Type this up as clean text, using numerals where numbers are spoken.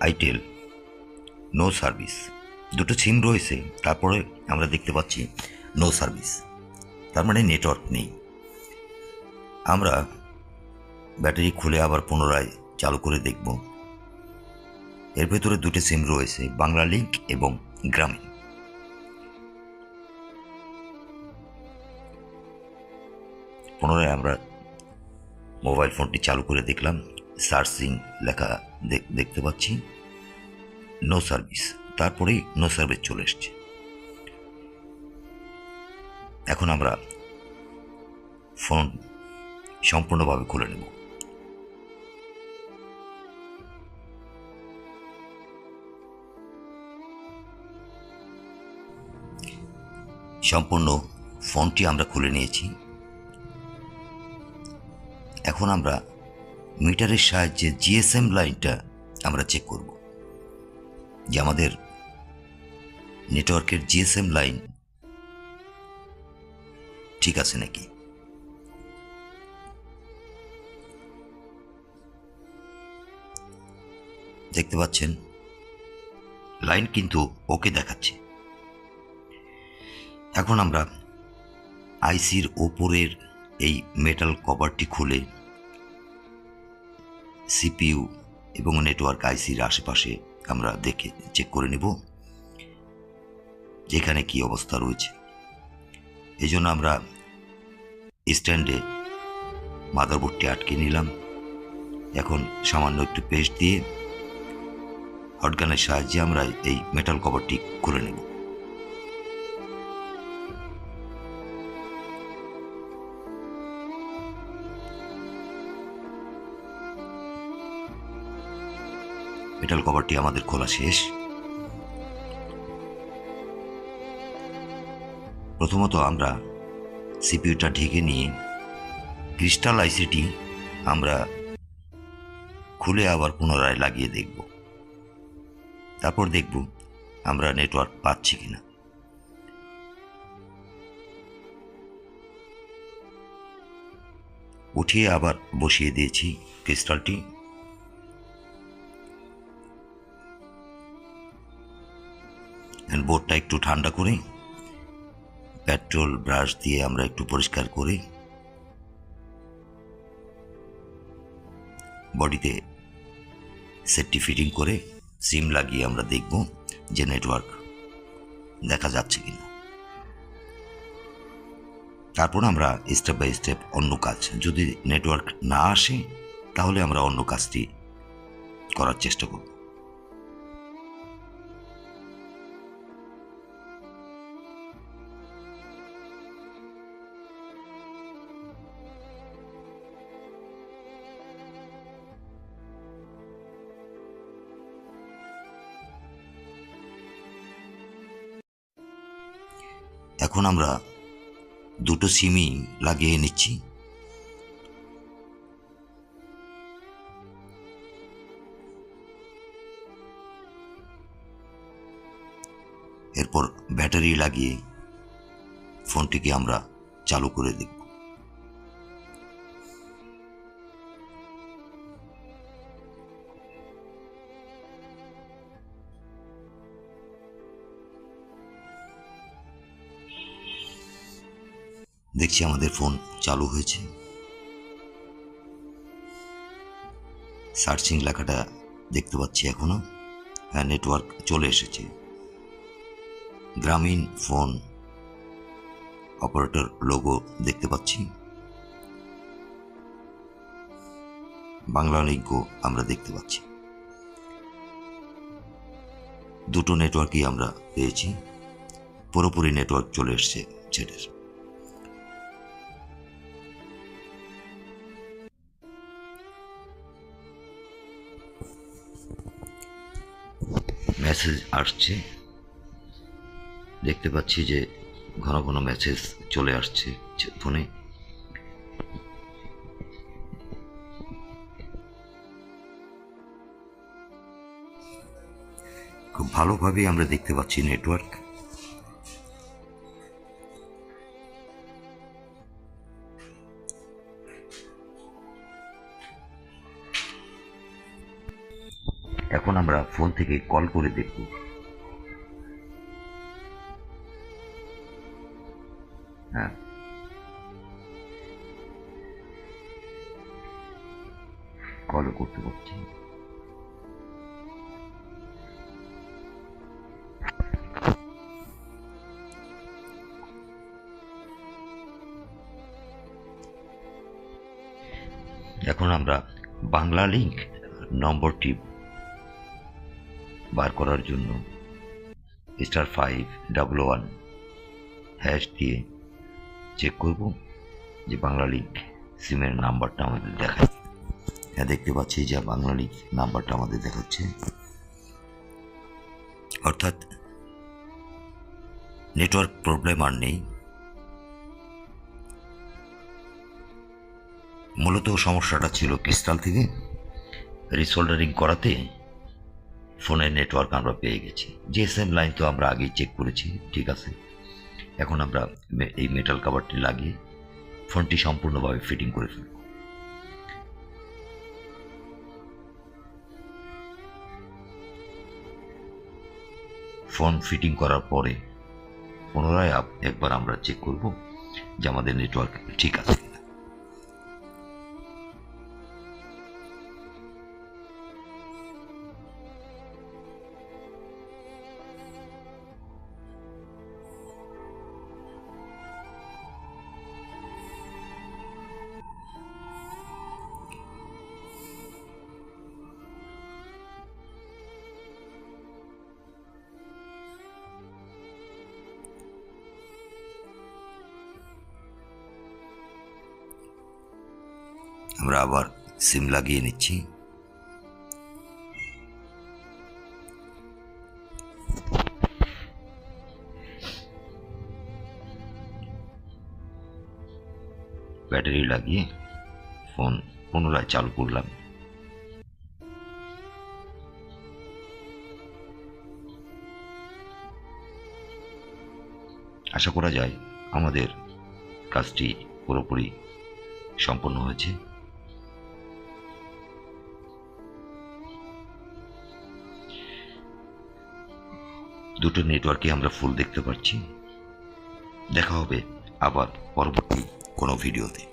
Itel no service. দুটো সিম রয়েছে, তারপরে আমরা দেখতে পাচ্ছি নো সার্ভিস, তার মানে নেটওয়ার্ক নেই। আমরা ব্যাটারি খুলে আবার পুনরায় চালু করে দেখব। এর ভেতরে দুটো সিম রয়েছে, বাংলা লিঙ্ক এবং গ্রামীণ। পুনরায় আমরা মোবাইল ফোনটি চালু করে দেখলাম, সার্চিং লেখা দেখতে পাচ্ছি, নো সার্ভিস, তারপরেই নো সার্ভিস চলে এসছে। এখন আমরা ফোন সম্পূর্ণভাবে খুলে নেব। সম্পূর্ণ ফোনটি আমরা খুলে নিয়েছি। এখন আমরা মিটারের সাহায্যে জিএসএম লাইনটা আমরা চেক করব যে আমাদের নেটওয়ার্কের জিএসএম লাইন ঠিক আছে নাকি। দেখতে পাচ্ছেন লাইন কিন্তু ওকে দেখাচ্ছে। এখন আমরা আইসির ওপরের এই মেটাল কভারটি খুলে সিপিইউ এবং নেটওয়ার্ক আইসির আশেপাশে আমরা দেখে চেক করে নেব যেখানে কি অবস্থা রয়েছে। এই জন্য আমরা স্ট্যান্ডে মাদারবোর্ডটি আটকে নিলাম। এখন সামান্য একটু পেস্ট দিয়ে হটগানের সাহায্যে আমরা এই মেটাল কভারটি খুলে নেব। মেটাল কভারটি আমাদের খোলা শেষ। প্রথমত আমরা সিপিইউটা ঢেকে নিয়ে ক্রিস্টাল আইসিটি আমরা খুলে আবার পুনরায় লাগিয়ে দেখব। তারপর দেখব আমরা নেটওয়ার্ক পাচ্ছি কিনা। উঠিয়ে আবার বসিয়ে দিয়েছি ক্রিস্টালটি। বোর্ডটা একটু ঠান্ডা করে পেট্রোল ব্রাশ দিয়ে আমরা একটু পরিষ্কার করে বডিতে সেটটি ফিটিং করে সিম লাগিয়ে আমরা দেখব যে নেটওয়ার্ক দেখা যাচ্ছে কিনা। তারপর আমরা স্টেপ বাই স্টেপ অন্য কাজ, যদি নেটওয়ার্ক না আসে তাহলে আমরা অন্য কাজটি করার চেষ্টা করব। এখন আমরা দুটো সিমই লাগিয়ে নিচ্ছি। এরপর ব্যাটারি লাগিয়ে ফোনটিকে আমরা চালু করে দেখব। দেখছি আমাদের ফোন চালু হয়েছে। সার্চিং লেখাটা দেখতে পাচ্ছি এখনো। হ্যাঁ, নেটওয়ার্ক চলে এসেছে। গ্রামীণ ফোন অপারেটর লোগো দেখতে পাচ্ছি। বাংলা লিঙ্কও আমরা দেখতে পাচ্ছি। দুটো নেটওয়ার্কই আমরা পেয়েছি। পুরোপুরি নেটওয়ার্ক চলে এসছে ছেলের। মেসেজ আসছে, দেখতে পাচ্ছি যে ঘন ঘন মেসেজ চলে আসছে ফোনে। খুব ভালোভাবে আমরা দেখতে পাচ্ছি নেটওয়ার্ক। এখন আমরা ফোন থেকে কল করে দেখব। হ্যাঁ, কলও করতে পারছি। এখন আমরা বাংলা লিংক নম্বরটি বার করার জন্য *511# দিয়ে চেক করব যে বাংলা লিংক সিমের নাম্বারটা আমাদের দেখায়। হ্যাঁ, দেখতে পাচ্ছি যে বাংলা লিংক নাম্বারটা আমাদের দেখাচ্ছে, অর্থাৎ নেটওয়ার্ক প্রবলেম আর নেই। মূলত সমস্যাটা ছিল ক্রিস্টাল থেকে রিসোল্ডারিং করাতে ফোনের নেটওয়ার্ক আমরা পেয়ে গেছি। জিএসএম লাইন তো আমরা আগেই চেক করেছি, ঠিক আছে। এখন আমরা এই মেটাল কাভারটি লাগিয়ে ফোনটি সম্পূর্ণভাবে ফিটিং করে ফেলব। ফোন ফিটিং করার পরে পুনরায় একবার আমরা চেক করব যে আমাদের নেটওয়ার্ক ঠিক আছে। আমরা আবার সিম লাগিয়ে নিচ্ছি। ব্যাটারি লাগিয়ে ফোন পুনরায় চালু করলাম। আশা করা যায় আমাদের কাজটি পুরোপুরি সম্পন্ন হয়েছে। দুটো নেটওয়ার্কে আমরা ফুল দেখতে পাচ্ছি। দেখা হবে আবার পরবর্তী কোনো ভিডিওতে।